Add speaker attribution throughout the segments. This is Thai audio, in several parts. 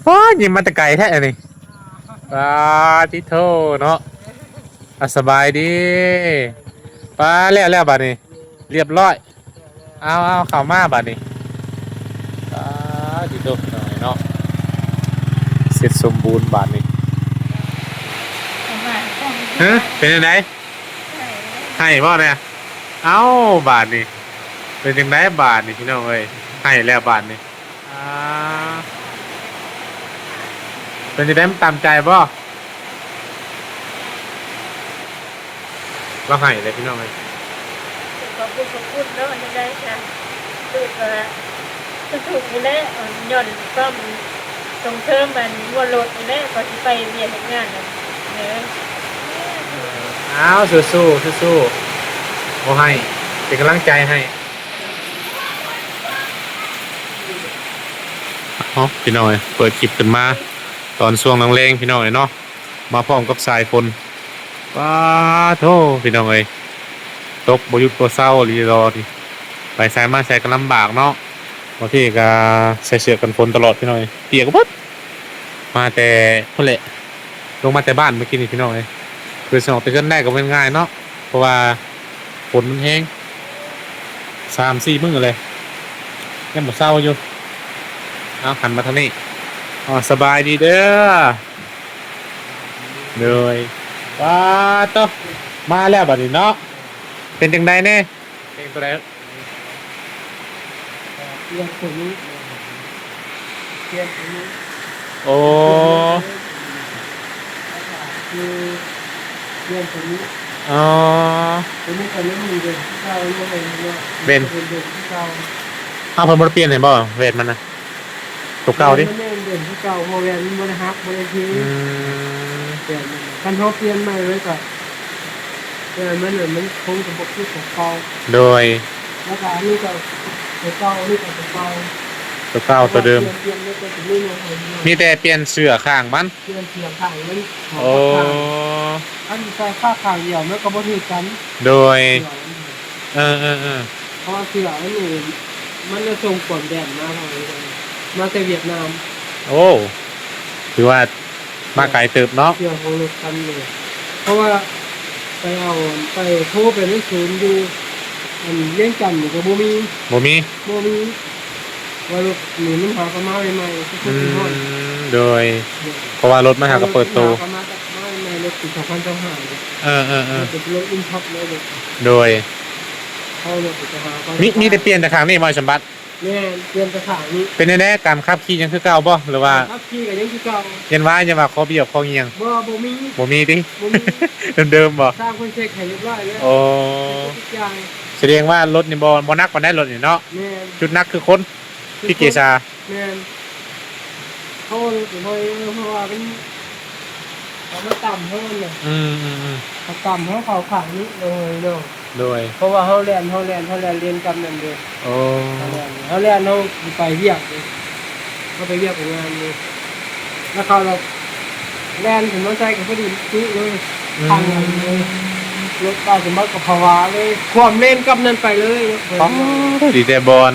Speaker 1: ว้ายิงมาแตะไกลแท้นี่ปาทิโทเนาะสบายดีปลาแล้วบัดนี้เรียบร้อยเอาเข้ามาบัดนี้ปาทิโทหน่อยเนาะเสร็จสมบูรณ์บัดนี้ฮะเป็นยังไงให้บ่เนี่ยเอาบาทนี่เป็นยังไงบาทนี่พี่น้องเอ้ยให้แล้วบาทนี่อ่าเป็นยังไงตามใจบ่เราให้เลยพี่น้องเอ้ย
Speaker 2: ขอบคุณเนาะยังได้จ้ะถูกถูกนี่แหละย่อนก็ส่งเทิมมันวัวรถนี่แหละก็สิไปเรียนงานน่ะเด้อ
Speaker 1: อ้าวสู้โอ้ให้เป็นกำลังใจให้พี่น้องเอ้ยเปิดคลิปขึ้นมาตอนช่วงแรงๆพี่น้องเอ้ยเนาะมาพร้อมกับสายฝนว้าโธ่พี่น้องเอ้ยตกบ่หยุดบ่เศร้าลีรอดิไปใส่มาใส่กันลำบากเนาะบางทีก็ใส่เสื้อกันฝนตลอดพี่น้องเอ้ยเปียกก็หมดมาแต่พุ่นแหละลงมาแต่บ้านเมื่อกี้นี่พี่น้องเอ้ยคือสนองไปขึ้นได้ก็เป็นง่ายเนาะเพราะว่าฝนมันแห้ง3-4 มื้อเลยยังบ่เศร้าอยู่เอาหันมาทางนี้สบายดีเด้อเลยว้าโตมาแล้วบัดนี้เนาะเป็นจังได๋แน่เพลงตัวใด
Speaker 2: เรียนตัวนี้เรียนตัวนี้
Speaker 1: โอ้
Speaker 2: คือเรียนตัวนี้
Speaker 1: อ๋อ
Speaker 2: ตัวนี้ก็ยังมีเด็กที่เก่าอยู่เลยเนาะ
Speaker 1: เป็น
Speaker 2: เด็กที่เก่า
Speaker 1: เพิ่นบ่ได้เปลี่ยนให้บ่เวทมันน่ะตัวเก่าดิ
Speaker 2: มันเด็กที่เก่าโมเวียนมันบ่ได้ฮักบ่ได้ทิ้งเปลี่ยนคันเฮาเปลี่ยนใหม่เลยก็มันคงจะบ่คือของเก่า
Speaker 1: โดย
Speaker 2: แล้วก็อันนี้ก็ตัวเก่าอันนี้ก็ตัวเก่า
Speaker 1: ตัวเก่าตัวเดิม
Speaker 2: เปลี่ยนแล้วก็จะไม่ลงเลย
Speaker 1: มีแต่เปลี่ยนเสื้อข้างมัน
Speaker 2: เปลี่ยนเสียงข้างมัน
Speaker 1: โอ้
Speaker 2: อันใส่ข้าข้างเดียวมันก็บ่ถือกัน
Speaker 1: โดยเออ
Speaker 2: เพราะเสืออันนี้มันจะส่งผลแดดมาทางนี้มาจากเวียดนาม
Speaker 1: โอ้ถือว่ามาไกลเติบเนาะ
Speaker 2: เสือของรถคันเลยเพราะว่าไปโทรไปในศูนย์อยู่อันเลี้ยงจันทน์ก็บ่มีว่ารถนี่มันหาประมาณใหม่ๆทุกๆห้อย
Speaker 1: โดยเพราะว่ารถมันหาก็เปิดตัว
Speaker 2: ประมาณใหม่ๆรถปี2025เป็นรถอินท็อปเลย
Speaker 1: โดย
Speaker 2: เข้ารถจะหา
Speaker 1: มีแต่เปลี่ยนแต่ข้างนี้บ่สมบัติ
Speaker 2: แม่เปลี่ยนแต่ข้างนี้
Speaker 1: เป็นแน่ๆการขับขี่ยังคือเก่าบ่หรือว่า
Speaker 2: ขับขี่ก็ยังคือเก่า
Speaker 1: ยันว่าขอเบี้ยวขอเงียง
Speaker 2: บ่มี
Speaker 1: ติเดิมบ่
Speaker 2: สร้างคนเช็คให้เรียบร้อยแล้ว
Speaker 1: โอ้
Speaker 2: ทุกอย่าง
Speaker 1: แสดงว่ารถนี่บ่นักปานใดรถนี่เนาะ
Speaker 2: แม่
Speaker 1: จุดนักคือคนพี่เกษา
Speaker 2: แม่นเขาเพราะว่าเป็นมันต่ำเท่านั้นน่ะเขาต่ำเขาข้างนี้เลยเนาะ
Speaker 1: โดย
Speaker 2: เพราะว่าเขาเรียนเรียนกันนั่นเด้อ
Speaker 1: โอ้
Speaker 2: เขาเรียนเขาไปเวียกเขาไปเวียกงานนี่แล้วเขาเราแล่นถึงมันใส่กับพอดีจุเลยทางเลยรถป้าสมบัติกับภาวะเลยความเล่นกับนั่นไปเลย
Speaker 1: ดีแต่บอล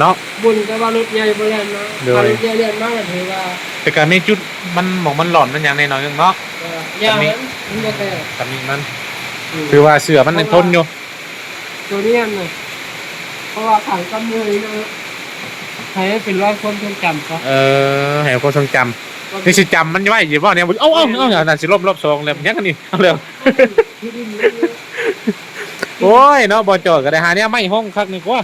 Speaker 1: เนาะ
Speaker 2: บุญแต่ว่ารถใหญ่บ่แล่นนะรถใหญ่เล่นมากก็ถือว่า
Speaker 1: แต่การมีจุดมันหมองมันหลอนมันอย่างแน่นอนเนาะ
Speaker 2: อย่างนั้นมันก็แต่
Speaker 1: ตำนี้มันคือว่าเสือมันทนอยู่
Speaker 2: ตัวนี้น่ะเพราะว่าขังกับมือนี่นะให้เป็นร้อยคนทรงจำครับ
Speaker 1: ให้คนทรงจำนี่สิจำมันไว้อยู่บ่เนี่ยเอานั่นสิรอบ2เลยยังกันนี่เอาเร็วโอ้ยเนาะบ่จอดก็ได้หาเนี่ยไม่ห้องคักนี่กว่า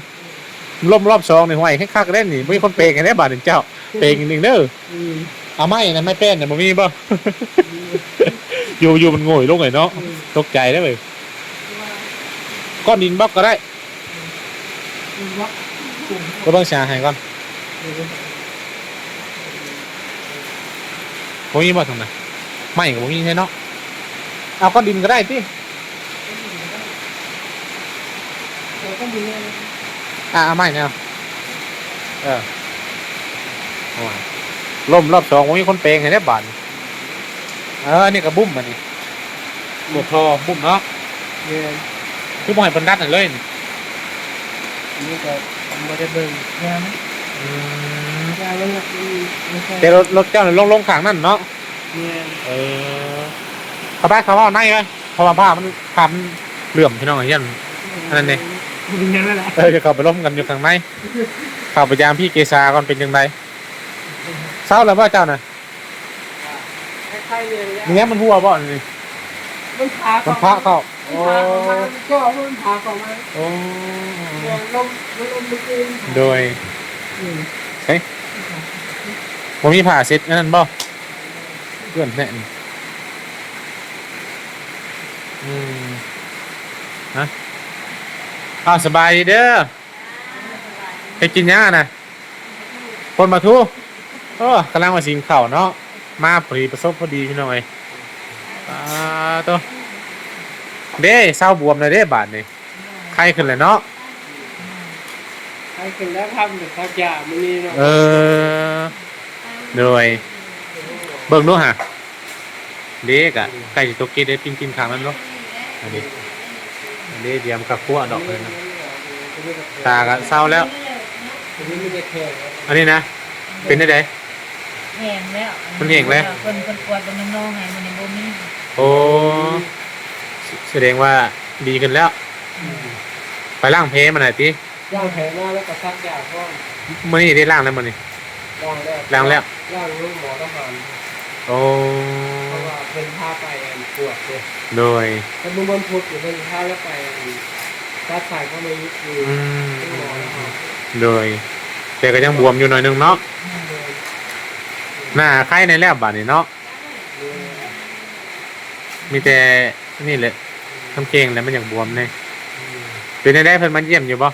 Speaker 1: รอบ2นี่ห้วยให้คักเล่นนี่มีคนเปย์กันได้บาดนึงเจ้าเปย์อีกนึงเด้อเอาไม้นะไม่เป็นน่ะบ่มีบ่อยู่มันโง่ลงเลยเนาะตกใจได้เว้ยก้อนดินบล็อกก็ได้ก็ต้องชาให้ก่อนบ่มีบ่ทางนั้นไม่ก็บ่มีใช่เนาะเอาก้อนดินก็ได้ติเอาไม่เนี่ยล่มรอบ2บ่มีคนเปย์ให้ได้บาดนี่ก็บุ้มอันนี้บ่พอบุ้มเนาะคือบ่ให้เพิ่นดัดนั่นเลย
Speaker 2: นี่ก็บ่ได้เบิ่งงานงานแล้ว
Speaker 1: แต่รถเจ้าเนี่ยลงข้างนั่นเนาะ
Speaker 2: เนี่ย
Speaker 1: เออเข้าไปเขาว่าในไหมเพราะว่าผ้ามันพันเหลื่อมพี่น้องไอ้ยันอันนั้นเนี่ย
Speaker 2: เป็นอย่างนั้นแหละ
Speaker 1: จะเข้าไปร่วมกันอยู่ข้างในเข้าไปยามพี่เกษาก่อนเป็นยังไงเศร้าแล้วว่าเจ้าน่ะ
Speaker 2: ใครเลย
Speaker 1: นี่มันหัวบ่นี่
Speaker 2: มันพา
Speaker 1: มันพระเข้า
Speaker 2: โอ้ก็มันพาเข้ามา
Speaker 1: โอ้
Speaker 2: ลมมันเอง
Speaker 1: โดยผมมีผ่าเซ็ตนั่นบ่เพื่อนแน่นฮะสบายดีเด้อไปกินย่านะคนมาทูกำลังมาสิงเข่าเนาะมาพอดีประสบพอดีพี่น้อยตัวเด้เศร้าบวมเลยเด้บาดนี่ไข้ขึ้นเลยเนาะ
Speaker 2: ใครกินแล้วทำแบบทักยามันนี่เนาะ
Speaker 1: โดยเบิ่งดูฮะเด็กอะไก่สิตกกี้เด็กกินข้างนั้นเนาะอันนี้เดียมกับขั้วดอกเลยนะตาก็เศร้าแล้ว
Speaker 2: อันนี้ไม่ได้แค่
Speaker 1: อันนี้นะเป็นได้ได
Speaker 3: แห้งแล้ว
Speaker 1: มันแห้งแล้ว
Speaker 3: คนปวดเป็นน้องๆไงมันยังบ่มี
Speaker 1: โอ้แสดงว่าดีขึ้นแล้ว ไปล้างเพมันหน่อยที
Speaker 2: ย่างแผลมาแล้วก็ทักยาเพราะ
Speaker 1: มื่อนี้ได้ล้างแล้วมันนี่
Speaker 2: ย่างแล้ว
Speaker 1: ล้างแล้ว
Speaker 2: ย่างลูกหมอทหาร
Speaker 1: โอ้
Speaker 2: เพราะว่าเป็นผ้าไปปวดเลย
Speaker 1: โดย
Speaker 2: ถ้ามึงบนพุดอยู่เป็นผ้าแล้วไปตัดสายเข้ามายึดอยู่
Speaker 1: อืม
Speaker 2: หมอทหาร
Speaker 1: โดยแต่ก็ยังบวมอยู่หน่อยนึงเนาะหน้าไข้ในแลบบาดนี่เนาะมีแต่นี่แหละทำเก่งแล้วมันอย่างบวมเนี่ยเป็นได้เพิ่นมาเยี่ยมอยู่บ่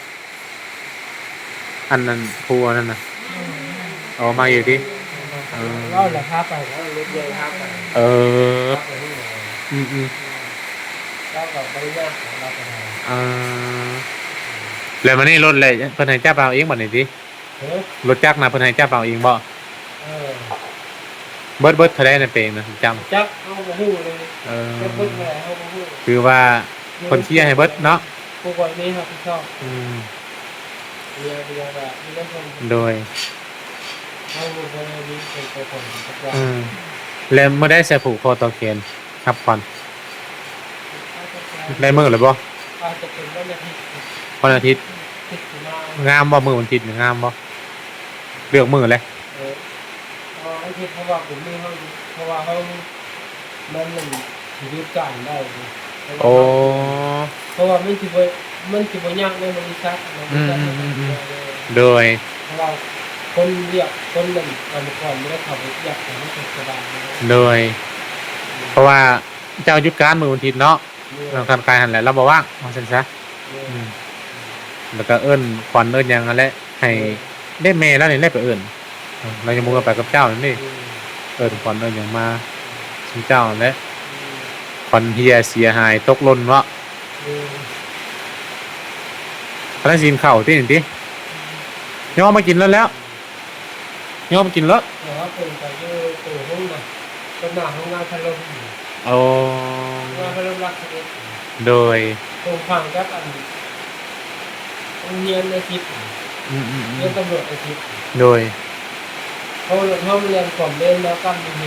Speaker 1: อันนั้นครูอันนั้นนะออกมาอยู่ที่
Speaker 2: ก็เหลือผ้าไปแล้วรถเยอะผ้าไป
Speaker 1: เออ
Speaker 2: ผ้าไปที่ไหน
Speaker 1: อืม
Speaker 2: ก็กับบริญญาของเราไปไหน
Speaker 1: แล้วมันนี่รถเลยเพิ่นให้เจ้าเปล่าเองบ่นี่ติ
Speaker 2: เฮ้ย
Speaker 1: รถจักรนะเพิ่นให้เจ้าเปล่าเองบ่
Speaker 2: เออ
Speaker 1: เบิดเท่าใดนั่นเองนะจำ
Speaker 2: จักเอาไปหู้เลย
Speaker 1: เออ
Speaker 2: จะพึ่งอะไรเอาไปหู้
Speaker 1: คือว่าคนเชียร์ให้เบิดเนาะ
Speaker 2: พวกวันนี้ครับพี่ชอบ
Speaker 1: อืม
Speaker 2: เรียแบบมีเรื่องคน
Speaker 1: โดย
Speaker 2: เอาไปนี้เป็นตัวผมทุกอย่าง
Speaker 1: แล้วเมื่อได้ใส่ผูกคอต่อแขนครับก่อนได้มื้อหรือบ่
Speaker 2: อาจจะเป็นวันอาทิตย์
Speaker 1: วันอาทิตย์
Speaker 2: ทิตย์หน้าง
Speaker 1: ามบ่มื้อวันอาทิตย์นี่งามบ่เลือกมื้อเลย
Speaker 2: เอาอาทิตย์เพราะว่าผมมีเขาเพราะว่าเขามันยืดการได้
Speaker 1: โอ้
Speaker 2: เพราะว่ามันถือว่ายากในบริษัท
Speaker 1: โดย
Speaker 2: เพราะว่าคนเรียกคนหนึ่งอันก่อนไม่ได้ขับรถอยากแต่ไม่เป็นสบาย
Speaker 1: โดย เพราะว่าเจ้าหยุดการมื้อวันอาทิตย์เนาะเราทำการหั่นแหละเราบ่ว่างว่าซั่นซะแล้วก็เอิ้นขวัญเอิ้นหยังนั่นแหละให้ได้แม่แล้วนี่ได้ไปเอิ้นเรายังบ่ไปกับเจ้านั่นนี่เอิ้นขวัญเอิ้นหยังมาสู่เจ้านั่นแหละขวัญเฮียเสียหายตกหล่นวะพระสินเข้าตินี่ติย่อมากินแล้วย่อมากินแล้ว
Speaker 2: แต่ว่าเป็นไปที่ตัวห้องนะเป็นหน้าห้องงานพัดลม
Speaker 1: โอ้
Speaker 2: งานพัดลมรักเด็ก
Speaker 1: โดย
Speaker 2: ตรงฝั่งกับอันเรียนในทิศเรียนตำรวจในทิศ
Speaker 1: โดย
Speaker 2: เขาเรียนผมเล่นแล้วก็มี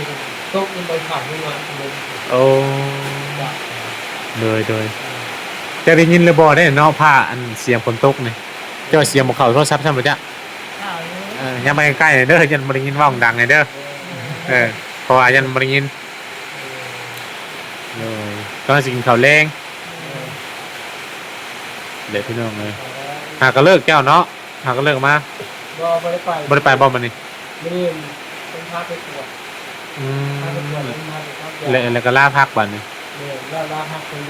Speaker 2: ตกเป็นใบผ่านห้องงานพัดลม
Speaker 1: โอ้โดยจะได้ยินหรือบ่ได้เนาะผ้าอันเสียงฝนตกนี่เจ้าเสียงบ่เข้าโทรศัพท์ซั่นบ่จ๊ะ
Speaker 3: ข้าวอยู่
Speaker 1: อย่าไปใกล้ๆเด้อยันบ่ได้ยินเว้าดังๆเด้อเพราะว่ายันบ่ได้ยินเลยก็สิกินข้าวแรงเดี๋ยวพี่น้องเลยหาก็เลิกเจ้าเนาะหาก็เลิกมา
Speaker 2: ก็ไม่ได้ไป
Speaker 1: บ่ได้ไปบ่มื้อนี้
Speaker 2: ไม่ได้เป็นพาไปตรวจ
Speaker 1: อืม
Speaker 2: พาไปตรวจแล้วมาไปครับ
Speaker 1: แล้วก็ลาพักบัดนี้
Speaker 2: เนี่ยลาพักคน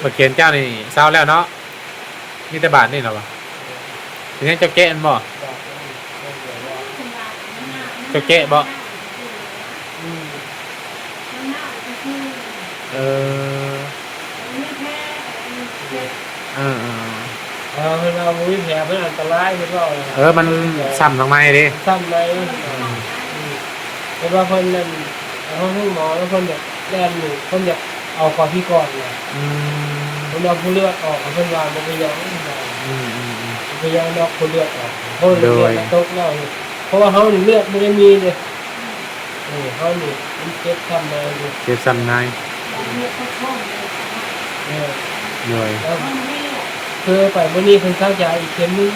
Speaker 1: บ่เขียนเจ้านี่เศร้าแล้วเนาะมีแต่บาทนี่เหรอวะทีนี้เจ้าแกะอันบ่เจ้าแกะบ่เออ
Speaker 2: เราไม่แผลเป็นอันตรายเห็นว่า
Speaker 1: มันซ้ำทางในดิ
Speaker 2: ซ้ำในแต่ว่าคนนั้นห้องหมอแล้วคนแบบแล่นอยู่คนแบบเอาคอที่ก่อนเนี่ยคนเอาผู้เลือดออกคนวางมันไปย้อมไปย้อมนอกผู้เลือดออกเขาเลือดตกแล้วเพราะว่าเขาเลือดไม่ได้มีเลย เขานี่มันเจ็บทำมาอยู่
Speaker 1: เจ็บซ้ำใน
Speaker 2: เออ
Speaker 1: เหนื่อย
Speaker 2: แล้วคือไปวันนี้เพิ่นซักยาอีกเข็มนึง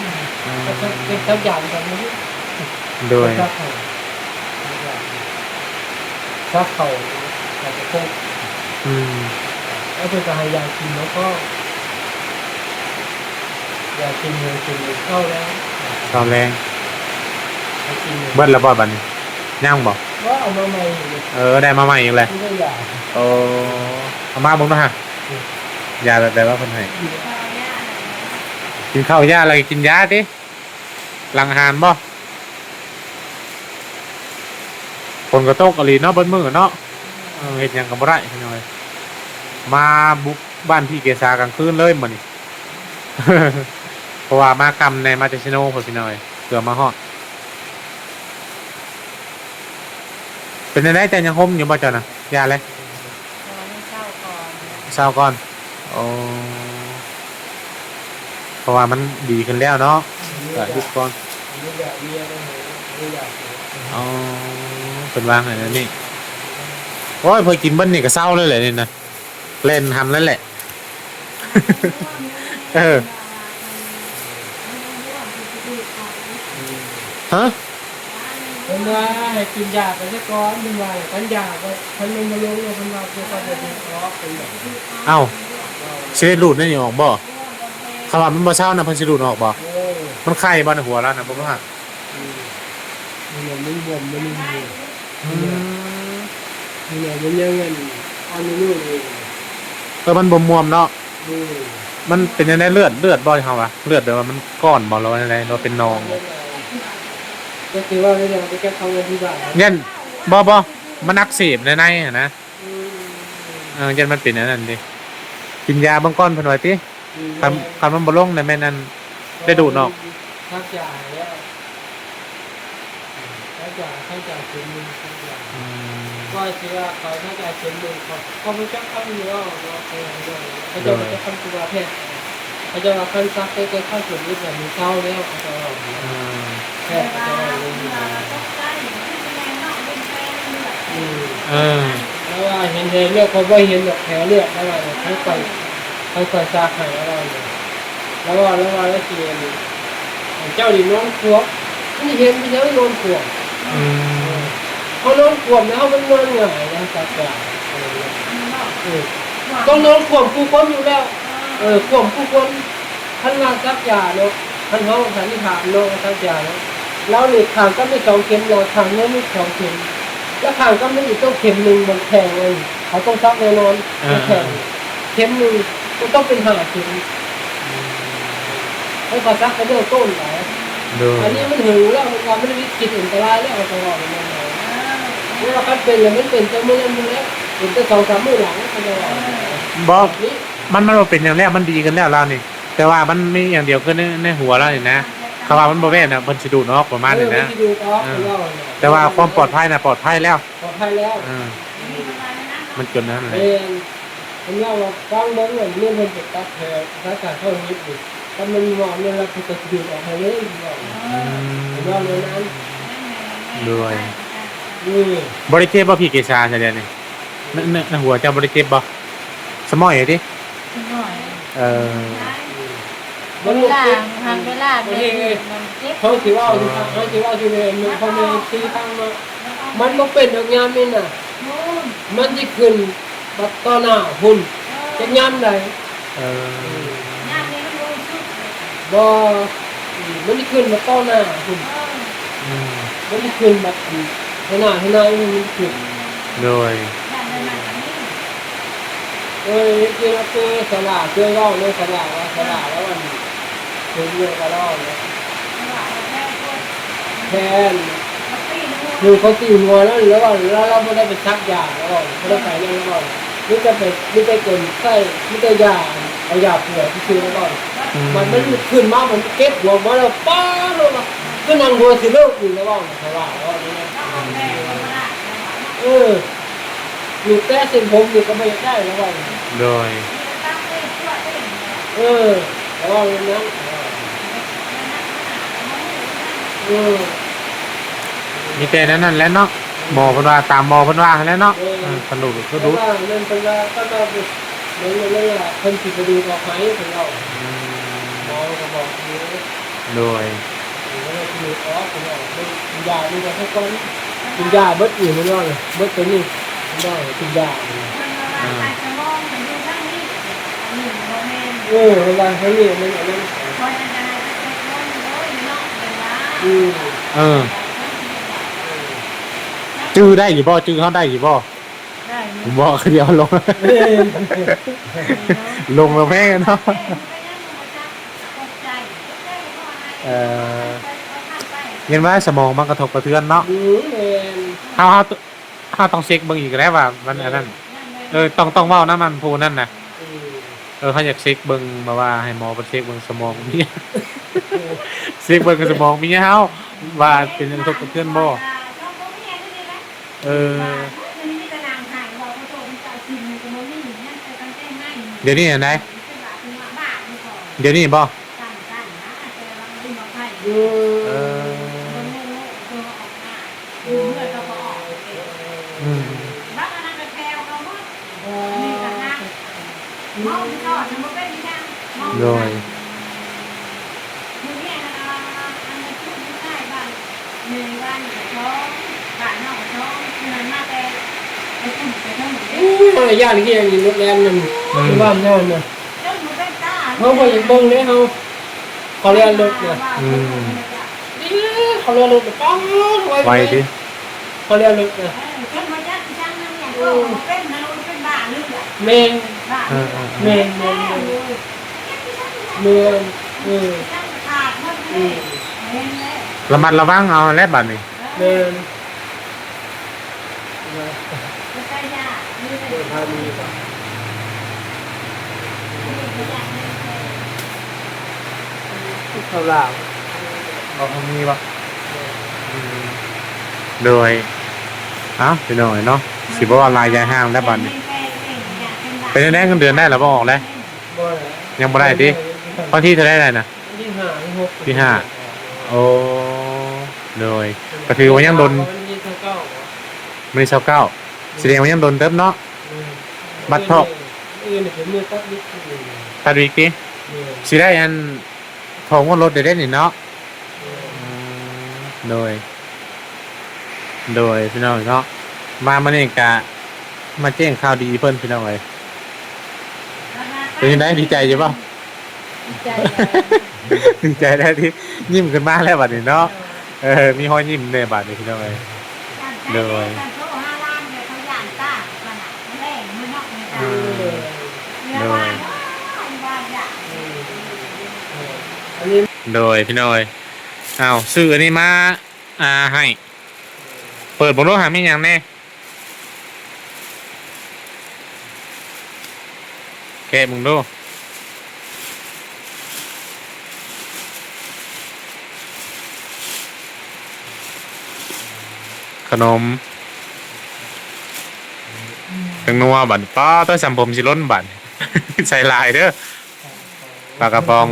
Speaker 2: ก็เป็นซักยากันมื้อนี้
Speaker 1: โดย
Speaker 2: ซักเข่าซักเข่าแต่ก็คง
Speaker 1: อืม
Speaker 2: แล้วเพิ่นก็ให้ยากินแล้วก็ยากินเลยกินเข้าแล้ว
Speaker 1: ตอนแรง
Speaker 2: ให้กินเลย
Speaker 1: เบิดแล้วบ่บัดนี้ย่างบ่
Speaker 2: ว่าเอามาใหม่เลย
Speaker 1: ได้มาใหม่อีกแล้ว
Speaker 2: ไม่ได้ยา
Speaker 1: โอ้เอามาบ่เนาะฮะยาแบบว่าเพิ่นให้กินข้าวยาอะไรกินยาติหลังอาหารบ่ฝนก็ตกอีหลีเนาะเบิดมื้อเนาะเฮ็ดหยังก็บ่ได้พี่น้อยมาบุกบ้านพี่เกษากลางคืนเลยมื้อนี้ เพราะว่ามากรรมในมาเตชิโนพุ่นพี่น้อยเกือมาฮอดเป็นจังได๋แต่ยังห่มอยู่บ่เจ้าน่ะยาเลย เศร้าก่อนโอ้เพราะว่ามันดีขึ้นแล้วเนาะก็หยุดก่อน
Speaker 2: ไม่อยากเมียได้เลยไม่อยาก
Speaker 1: อ๋อเป็นวางอะไรนั่นนี่โอ้ยพอกินเบิ้ลนี่ก็เศร้าเลยแหละนี่นะเล่นทำแล้วแหละ เออฮะ
Speaker 2: เพิ่นว่าให้กินยาไปซะก่อนเพิ่นว่าคันยาก็คันลงมาลงเพิ่นว่าเพิ่นก็จะดีคอเป็นแบบ
Speaker 1: เอ้าสิได้รูดนั่นนี่ออกบ่คำว่ามันบ่เศร้านะเพิ่นสิรูดออกบ่
Speaker 2: โอ้
Speaker 1: มันไข่บ่ในหัวแล้วนะบ่ว่า
Speaker 2: มันบวมมันนี่
Speaker 1: อืม
Speaker 2: มันยังเงินอันนี้นู่นเอง
Speaker 1: มันบ่ม่วมเนาะ
Speaker 2: ดู
Speaker 1: มันเป็นจังได๋เลือดบ่เฮาวะเลือดแบบว่ามันก้อนบ่หรือว่าจังได๋เราเป็นหนองบ่
Speaker 2: ก็คือว่าไม่ได้ไปแก้เขาเงินที่บ้าน
Speaker 1: ยันบ่มันอักเสบในอะนะยันมันเป็นอันนั้นดิกินยาบางก้อนเพิ่นว่าติคันมันบ่ลงในแม่นนั้นได้ดูดออก
Speaker 2: ทักจ่ายแล้วทักจ่ายเป็นมือทักจ่ายก็คือว่าเขาทักจ่ายเป็นมือเขาไม่จับข้าวเนื้อเขาจะไม่จับข้าวตัวแพทย์เขาจะว่าคันซักใกล้ๆข้าวสวยนิดแบบมีข้าวแล้วเขาจะเอาแพทย์เขาจะเอาลง
Speaker 1: เออ
Speaker 2: แล้วว่าเห็นเลือดเขาไม่เห็นแบบแผลเลือดอะไรเขาไปซักให้อะไรแล้วแล้วเสียเจ้าดิน้องขวบนี่เห็นไปแล้วนอนขวบเขานอนขวบแล้วมันนอนหงายนะซักยาต้องนอนขวบผู้คนอยู่แล้วขวบผู้คนท่านงานซักยาเนาะท่านเขาสันนิษฐานเนาะซักยาเนาะแล้วหนึ่งขางก็ไม่2 เข็มเราขางนี้ไม่2 เข็มแล้วขางก็ไม่อีกต้องเข็ม1มันแข็งเลยเขาต้องซักแน่นอนไม่แข็งเข็ม1ก็ต้องเป็น5 เข็มให้เขาซักกันเรื่องต้นไหนอันนี้มันหิวแล้วมันความไม่ได้คิดอันตรายแล้วเอาตลอดมันเลยเมื่อคันเป็นแล้วมันเป็นจะมือแล้วเป็นจะ2-3 มื้อหลังก็จะ
Speaker 1: บ่มันบ่เป็นอย่างแรกมันดีกันแล้วเรานี่แต่ว่ามันมีอย่างเดียวคือในหัวเรานี่นะคำว่ามันบ่แม่นน่ะเพิ่นสิดูดออกประมาณนี้นะแต่ว่าความปลอดภัยน่ะปลอดภัยแล้ว
Speaker 2: ปลอดภัยแล้ว
Speaker 1: มันจนนั้นเลย
Speaker 2: ผมเล่าว่าฟังเบิ้งเรื่องมันจะตัดแผลรักษาเข้านิดหนึ่งถ้ามันหมอนเนี่ยเราจะดูดออกให้เลยผมเล่าเลยนั้น
Speaker 1: ด้วย
Speaker 2: นี่
Speaker 1: บริเจ็บบ่พี่เกษาใช่เดี๋ยวนี้ในหัวเจ้าบริเจ็บบ่สมอยดิเออ
Speaker 3: เวลาทางเวลาเด็กมันเจ็บ
Speaker 2: เขาถือว่าอยู่ในมือเขาในที่ตั้งมามันก็เป็นดอกยามนี่น่ะมันจะขึ้นบัดต่อหน้าหุ่นจะยามใด
Speaker 1: เออ
Speaker 2: บ่มันจะขึ้นบัดต่อหน้าหุ่นมันจะขึ้นบัดให้หน้ามันขึ้น
Speaker 1: โดย
Speaker 2: จริงๆคือสลาเชื่อเล่าเลยสลาแล้วมันคือเรื่องกระเล่าเนี่ยแทนคือเขาตีหัวแล้วเราไม่ได้ไปชักยาแล้วไม่ได้ไปเรื่องแล้วนี่จะเกินไส้นี่จะยาเอายาเผื่อที่ซื้อแล้วมันขึ้นมามันเก็บหัวมาแล้วป้าลงมาก็นั่งหัวสิเลิกอยู่แล้วสลาแล้วอยู่แต่เส้นผมอยู่ก็ไม่ได้แล้ว
Speaker 1: โดย
Speaker 2: แล้วนั้น
Speaker 1: มีแต่นั้นแหละเนาะ หมอเพิ่นว่าตามหมอเพิ่นว่าหั่นแหละเนาะกระดูกก็
Speaker 2: ก็
Speaker 1: ดู
Speaker 2: ว่าเรื่องเป็นว่าก็ต้องเรื่องเรื่องคนสิไปดูออกไหมของเราหมอก็บอกอยู่
Speaker 1: โดย
Speaker 2: ดูออกของเรากินยาดีกว่าทุกคนกินยาเบิดอยู่ไม่รอดเลยเบิดตัวนี้ไม่ได้กินยา
Speaker 3: อาจจะมองมันดูข้างนี้อันนี้โมเมนต์
Speaker 2: เวลาเขาเนี่ยมันอะไร
Speaker 3: คอยอันตรายจะเป็นมองเลยเนาะเป็นว่า
Speaker 1: เออจื้อได้อยู่บ่จื้อเขาได้อยู่บ่
Speaker 3: ได้เนาะ
Speaker 1: บ่คือเดียวลง ลงแล้วแม่งเนาะเออเห็นว่าสมองมันกระทบกระเทือนเนาะ
Speaker 2: ดูเอง
Speaker 1: เฮาต้องเช็คเบิ่งอีกแล้วว่ามันอันนั้นต้องเว้านะมันผู้นั่นน่ะเขาอยากเช็คเบิ่งมาว่าให้หมอไปเช็คเบิ่งสมองมี เช็คเบิ่งสมองมีเฮาว่าเป็นกระทบกระเทือนบ่เออเดี๋ยวนี้อันไหนเดี๋ยวนี้บ่
Speaker 2: ดู
Speaker 1: เอออืม โดย
Speaker 2: อะไรย่านที่ยังยินรถแรงนั่นที่บ้านนั่นน่ะเขาไปยังเบิ้งเลยเขาเรียนรถเนี่ย
Speaker 1: อืม
Speaker 2: เขาเรียนรถป้อง
Speaker 1: ไวดิ
Speaker 2: เขาเรียนรถเนี่ยเมน
Speaker 1: เออ
Speaker 2: เมนเมนเมน
Speaker 1: ระมัดระวังเอาแล้วบัดนี้
Speaker 2: เมนพามีป่ะเขาลาว
Speaker 1: เอาทางนี้บ่โดยเอ้าไปหน่อยเนาะสิบ่ว่าลายยายห้างแล้วบัดนี้เป็นได้เงินเดือนได้แล้วบ่ออกแล้ว
Speaker 2: บ่ได้
Speaker 1: ยังบ่ได้ดิตอนที่เท่าได้น่ะ
Speaker 2: ที่ห้าที่หก
Speaker 1: ที่ห้า โอ้โดยก็ถือว่ายังโดน
Speaker 2: ที่เก้า
Speaker 1: มื้อ29แสดงว่ายังโดนเติบเนาะ บัตรทอก
Speaker 2: เนี่ยผมมือตัดนิดนึง
Speaker 1: ตัดวิกดิสิได้อันทองว่ารถได้นี่เนาะโดยพี่น้องเนาะมามื้อนี้ก็มาแจ้งข่าวดีเพิ่นพี่น้องเอ้ยเป็นจังได๋ดีใจอยู่บ่ ดีใจได้ที่ยิ้มขึ้นมาแล้วบัดนี้เนาะมีรอยยิ้มในบัดนี้พี่น้องเอ้ย
Speaker 2: อันนี้
Speaker 1: โดยพี่น้อยอ้าวซื้ออันนี้มาให้เปิดบ่รู้หามีหยังแน่แกะมึงดูขนมถึงนัวบัดป้าต้องสัมผมสิล้นบัด ใส่ลายเด้อปลากระป๋อง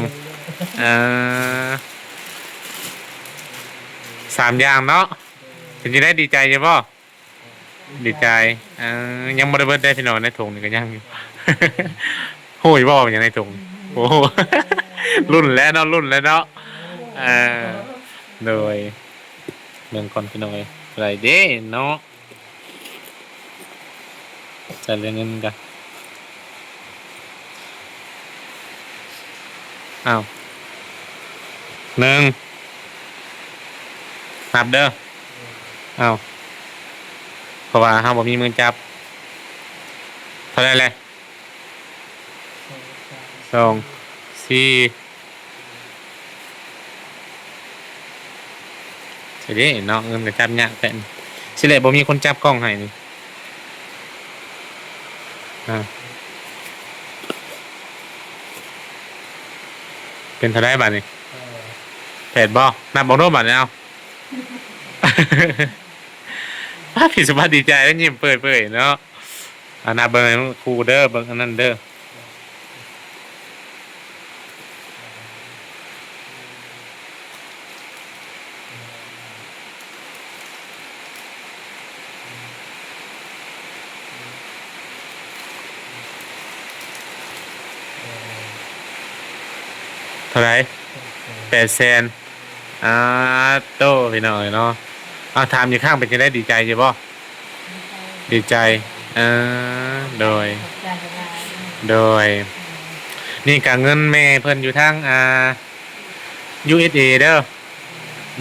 Speaker 1: 3อย่างเนาะถึงจะได้ดีใจใช่ป่ะดีใจยังบ่ได้เบิดได้พี่น้องในถุงนี่ก็ยังอยู่ โหยบ่อย่างในถุงโอ้โห รุ่นแล้วเนาะรุ่นแล้วเนาะโดยเมืองก่อนพี่น้องเอ้ยไรเด้เนาะจ่ายเรื่องเงินกันอ้าว1นับเด้ออ้าวเพราะว่าเฮาบ่มีมือจับเท่าไหร่เลย2 4สิเด้เนาะเงินก็จับยากแต่สิแหละบ่มีคนจับกล้องให้นี่เป็นเท่าไหร่บัดนี้แปดบ่นับบ่รู้บัดนี้เอา พี่สมบัติดีใจแล้วยิ้มเปื่อยๆเนาะนับเบิ่งครูเด้อเบิ่งอันนั้นเด้อ เท่าไหร่800,000โตพี่น้องเนาะถามอยู่ข้างเป็นจังได๋ดีใจอยู่บ่ดีใจเอโดย โดย นี่ก็เงินแม่เพิ่นอยู่ทางUSA เด้อ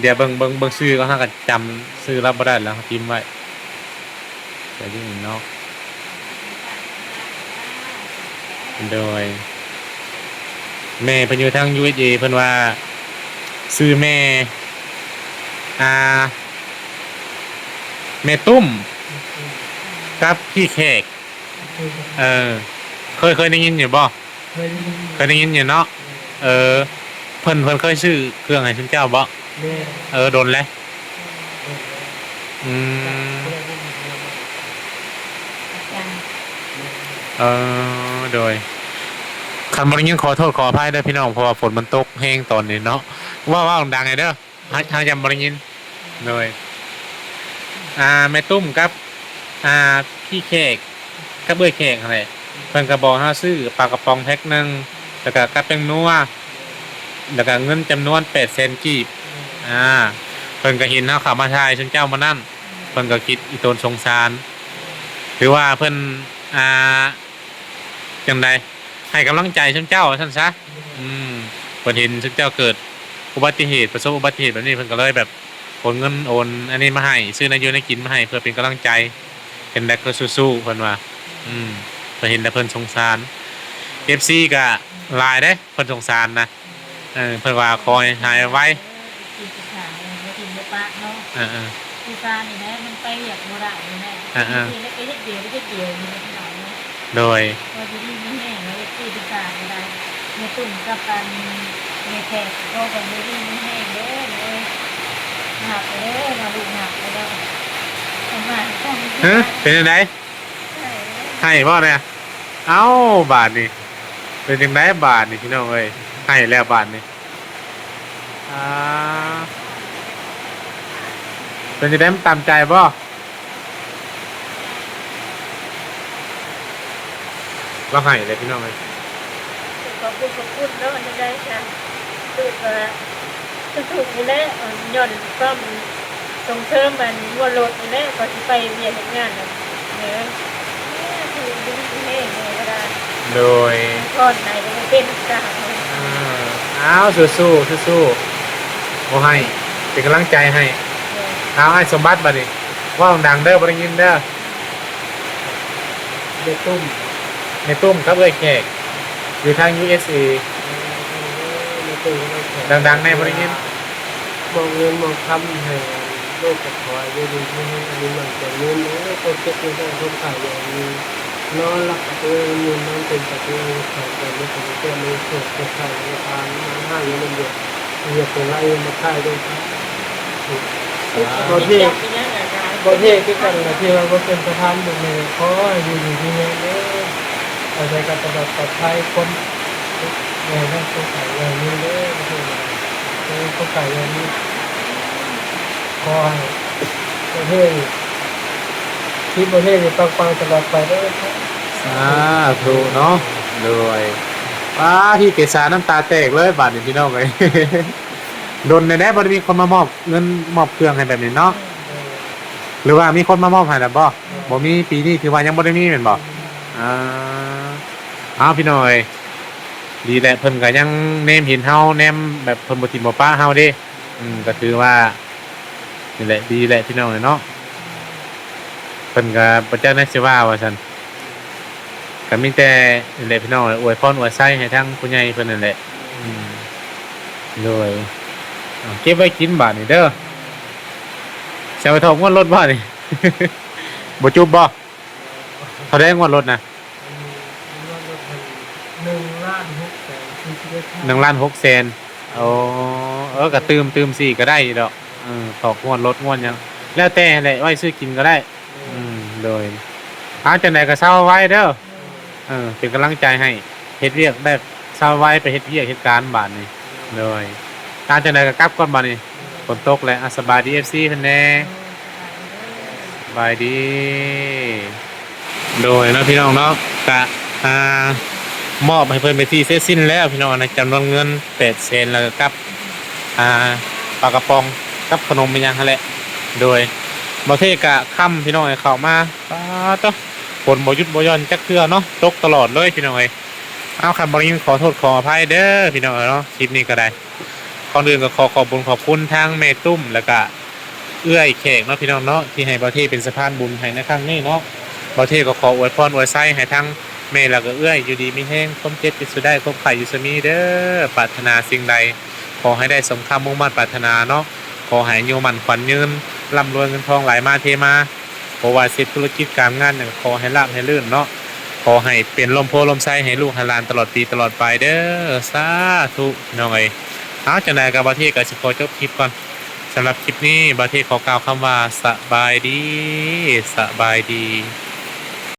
Speaker 1: เดี๋ยวเบิ่งชื่อก็เฮาก็จำชื่อรับบ่ได้แล้วพิมพ์ไว้แต่อยู่เนาะโดย แม่เพิ่นอยู่ทาง USA เพิ่นว่าชื่อแม่อ่าแม่ตุ้มกับพี่แขกเคยได้ยินอยู่บ่ เคยได้ยินอยู่เนาะเพิ่นเคยซื้อเครื่องให้ฉันเจ้าบ่โดนแล้วอืมโดยคันบ่ได้ยินขอโทษขออภัยเด้อพี่น้องเพราะว่าฝนมันตกแฮงตอนนี้เนาะว่าดังไงเด้อทางจำบ่ได้ยินโดยแม่ตุ้มกับพี่แขกกับเบ้ยแขกนั่นแหละเพิ่นก็บอกเฮาซื้อปลากระป๋องแพ็คนึงแล้วก็กับแป้งนัวแล้วก็เงินจำนวน800,000กีบเพิ่นก็เห็นเฮาเข้ามาทายฉันเจ้ามานั่นเพิ่นก็คิดอีตนสงสารถือว่าเพิ่นจังได๋ให้กำลังใจฉันเจ้าซั่นซะเพิ่นเห็นฉันเจ้าเกิดอุบัติเหตุประสบอุบัติเหตุแบบนี้เพิ่นก็เลยแบบโอนเงินโอนอันนี้มาให้ซื้อน้ำอยู่น้ำกินมาให้เพื่อเป็นกำลังใจเป็นแบ็คก็สู้ๆเพิ่นว่าเพิ่นเห็นแล้วเพิ่นสงสาร FC ก็หลายเด้เพิ่นสงสารนะเพิ่นว่าคอยหายไว้
Speaker 3: ที่สุดท้ายมันถึงบ่ปะเนาะที่ฟ้านี่แหละมันไปอยากบ่ได้นี่แหละที่แล้วไปเฮ็ดเดียวนี่มันหน่อย
Speaker 1: โดย
Speaker 3: พอดีๆแห้งแล้วที่สุดท้ายได้แม่ตุ่มกับกันแม่แขกก็กันบ่ดีแห้งเด้อเลยหักเด้อมาลูกหักแล้ว
Speaker 1: เป็นจังได๋ให้บ่เนี่ยเอ้าบาทนี่เป็นจังได๋บาทนี่พี่น้องเอ้ยให้แล้วบาทนี่เป็นจังได๋มันตามใจบ่ว่าให้เลยพี่น้องเอ้ย
Speaker 3: ขอบคุณเนาะจะได้ค่ะคือว่าถูกนี่แหละย่อนก็ส่งเสริมมันวัวรถนี่แหละก็สิไปเรียนงานน่ะคือดูให้ก็ได้
Speaker 1: โดย
Speaker 3: ก่อนไหนก็เป็นจ้า
Speaker 1: สู้บ่ให้เป็นกำลังใจให้ให้สมบัติบัดนี้ว่าดังเด้อบ่ได้ยินเด้อ
Speaker 2: เด็กตุ้ม
Speaker 1: ครับเอ้ยแขกอยู่ทาง USA ดังๆในบ่ได้ยิน
Speaker 2: มองเงินมองคำให้โลกกับคอยอยู่ดีไม่ให้อันนี้มันจะเงินคนเก็บเงินได้คนขายอย่างนี้นอนหลับตัวเงินนั่นเป็นแต่ตัวขายแต่ไม่ถึงตัวไม่เกิดจะขายราคาห้าเงินเดือนเงินเป็นไรมาขายด้วยครับบางทีที่กันนะที่เราเป็นสะพานแบบนี้ขออยู่ดีที่นี่เอาใจกับตลอดปลอดภัยคนนั่นคนขายอย่างนี้เลยคนขายอย่างนี้ขอให้ประเทศที่ประเทศจะปังตลอดไปด้วย
Speaker 1: ถูกเนาะเลยที่เกษาน้ำตาแตกเลยบาดนี้พี่น้องเอ้ยโดนในแน่บ่ได้มีคนมามอบเงินมอบเครื่องให้แบบนี้เนาะหรือว่ามีคนมามอบให้แล้วบ่มีปีนี้ถือว่ายังบ่ได้มีแม่นบ่พี่น้อยดีแหละเพิ่นก็ยังแนมเห็นเฮาแนมแบบเพิ่นบ่ทิ่มบ่ปะเฮาเด้ก็ถือว่านี่แหละดีแหละพี่น้องเนาะเพิ่นก็บ่จักได้สิว่าซั่นก็มีแต่นี่แหละพี่น้องอวยพรอวยไสให้ทั้งผู้ใหญ่เพิ่นนั่นแหละโดยเก็บไว้กินบาดนี่เด้อเสียไปทองงวดรถบ่นี่ บ่จุบบ่เท่าใดงวดรถน่ะ1,600,000ก็ตืมสิก็ได้ดอกถอกงวดรถงวดหยังแล้วแต่แหละไว้ซื้อกินก็ได้โดยจังได๋ก็เซาไว้เด้อเป็นกำลังใจให้เฮ็ดเวียกได้เซาไว้ไปเฮ็ดเวียกเฮ็ดการบาดนี้โดยจังได๋ก็กลับก่อนบาดนี้ฝนตกแล้วสบายดี FC เพิ่นแน่สบายดีโดยเนาะพี่น้องเนาะก็ มอบให้เพิ่นไปที่เสร็จสิ้นแล้วพี่น้องในจำนวนเงิน800,000แล้วก็กับอ่าปลากระป๋องกับขนมเป็นหยังหั่นแหละโดยบ่เทกะค่ำพี่น้องให้เข้ามาป๊าดเด้อฝนบ่หยุดบ่หย่อนจักเทื่อเนาะตกตลอดเลยพี่น้องเอ้ยเอาครับบ่ยินขอโทษขออภัยเด้อพี่น้องเอ้ยเนาะคลิปนี้ก็ได้ก่อนอื่นก็ขอขอบคุณทางแม่ตุ้มแล้วก็เอื้อยแขกเนาะพี่น้องเนาะที่ให้บ่เทเป็นสะพานบุญให้ในครั้งนี้เนาะบ่เทก็ขออวยพรอวยไส้ให้ทั้งแม่แล้วก็เอื้อยอยู่ดีมีแฮงความเจ็บอยู่สุดได้ความไข่อยู่สมีเด้อปรารถนาสิ่งใดขอให้ได้สมคำมุ่งมั่นปรารถนาเนาะขอให้อายุมั่นขวัญยืนร่ำรวยเงินทองไหลมาเทมาขอว่าเสร็จธุรกิจการงานอย่างขอให้ราบให้ลื่นเนาะขอให้เป็นลมโพลมไส้ให้ลูกให้หลานตลอดปีตลอดไปเด้อสาธุพี่น้องเอ้ยเอาจังได๋ก็บ่เทก็สิขอจบคลิปก่อนสำหรับคลิปนี้บ่เทขอกล่าวคำว่าสบายดี